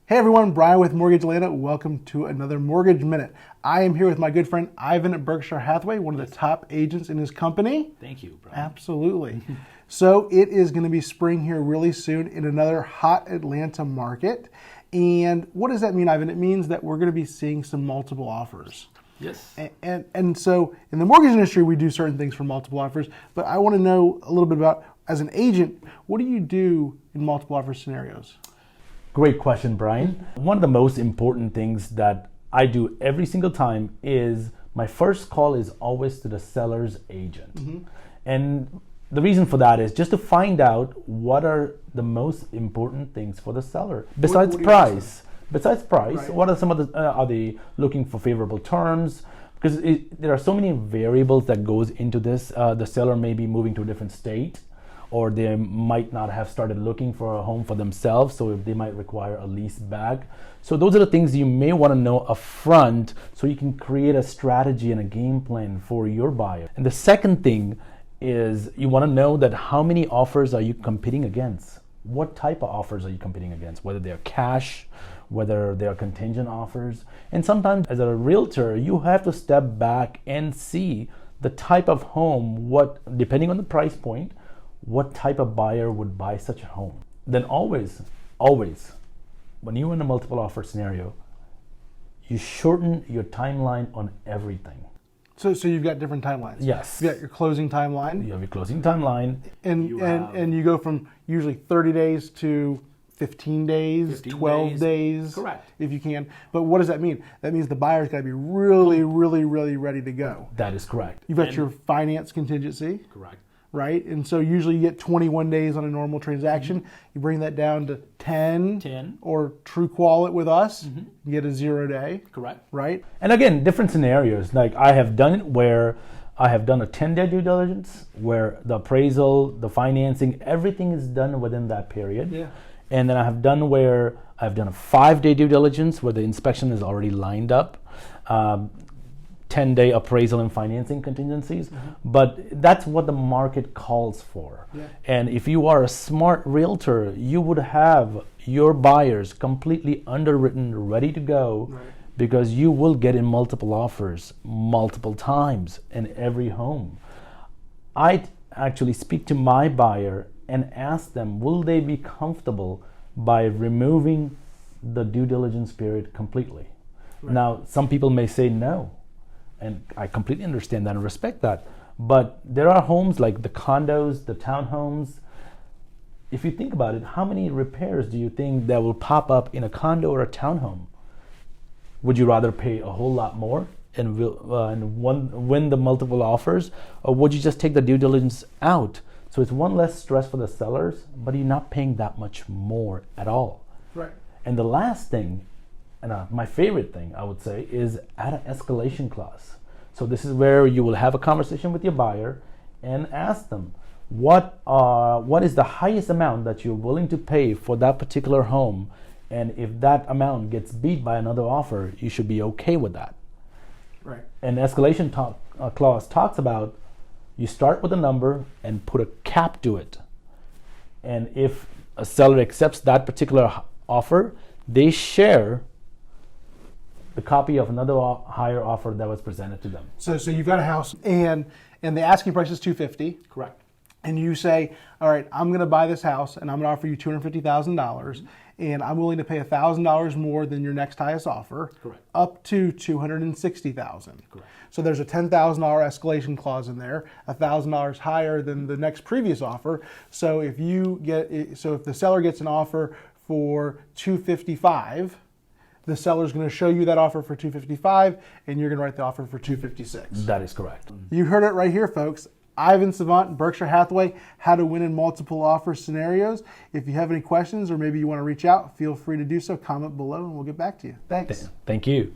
Hey everyone, Brian with Mortgage Atlanta. Welcome to another Mortgage Minute. I am here with my good friend Ivan at Berkshire Hathaway, one of the top agents in his company. Thank you, Brian. Absolutely. So it is going to be spring here really soon in another hot Atlanta market. And what does that mean, Ivan? It means that we're going to be seeing some multiple offers. Yes. And so in the mortgage industry, we do certain things for multiple offers, but I want to know a little bit about, as an agent, what do you do in multiple offer scenarios? Great question, Brian. One of the most important things that I do every single time is my first call is always to the seller's agent. And the reason for that is just to find out what are the most important things for the seller. Besides price, Right. what are some of the, are they looking for favorable terms? Because there are so many variables that goes into this. The seller may be moving to a different state, or they might not have started looking for a home for themselves, so they might require a lease back. So those are the things you may want to know upfront so you can create a strategy and a game plan for your buyer. And the second thing is you want to know that how many offers are you competing against? What type of offers are you competing against? Whether they're cash, whether they're contingent offers. And sometimes as a realtor, you have to step back and see the type of home, depending on the price point, what type of buyer would buy such a home. Then always, when you're in a multiple offer scenario, you shorten your timeline on everything. So you've got different timelines. Yes. You've got your closing timeline. You have your closing timeline. And you go from usually 30 days to 15 days, 12 days. Correct. If you can. But what does that mean? That means the buyer's got to be really ready to go. That is correct. You've got your finance contingency. Correct. Right? And so usually you get 21 days on a normal transaction. You bring that down to 10. Or true qual it with us, you get a 0 day. Correct. Right? And again, different scenarios. Like I have done it where I have done a 10-day due diligence where the appraisal, the financing, everything is done within that period. Yeah. And then I have done where I've done a 5-day due diligence where the inspection is already lined up. 10-day appraisal and financing contingencies, but that's what the market calls for. Yeah. And if you are a smart realtor, you would have your buyers completely underwritten, ready to go, because you will get in multiple offers multiple times in every home. I actually speak to my buyer and ask them, will they be comfortable by removing the due diligence period completely? Now, some people may say no. And I completely understand that and respect that. But there are homes like the condos, the townhomes. If you think about it, how many repairs do you think that will pop up in a condo or a townhome? Would you rather pay a whole lot more and win the multiple offers? Or would you just take the due diligence out? So it's one less stress for the sellers, but you're not paying that much more at all. Right. And the last thing, and my favorite thing, I would say, is add an escalation clause. So this is where you will have a conversation with your buyer and ask them, what is the highest amount that you're willing to pay for that particular home? And if that amount gets beat by another offer, you should be okay with that. Right. And escalation clause talks about you start with a number and put a cap to it. And if a seller accepts that particular offer, they share the copy of another higher offer that was presented to them. So you've got a house and the asking price is $250. Correct. And you say, all right, I'm going to buy this house and I'm going to offer you $250,000 and I'm willing to pay $1,000 more than your next highest offer. Correct. Up to $260,000. Correct. So there's a $10,000 escalation clause in there, $1,000 higher than the next previous offer. So if the seller gets an offer for $255,000, the seller's going to show you that offer for $255,000 and you're going to write the offer for $256,000. That is correct. You heard it right here, folks. Ivan Savant, Berkshire Hathaway, how to win in multiple offer scenarios. If you have any questions or maybe you want to reach out, feel free to do so. Comment below and we'll get back to you. Thanks. Thank you.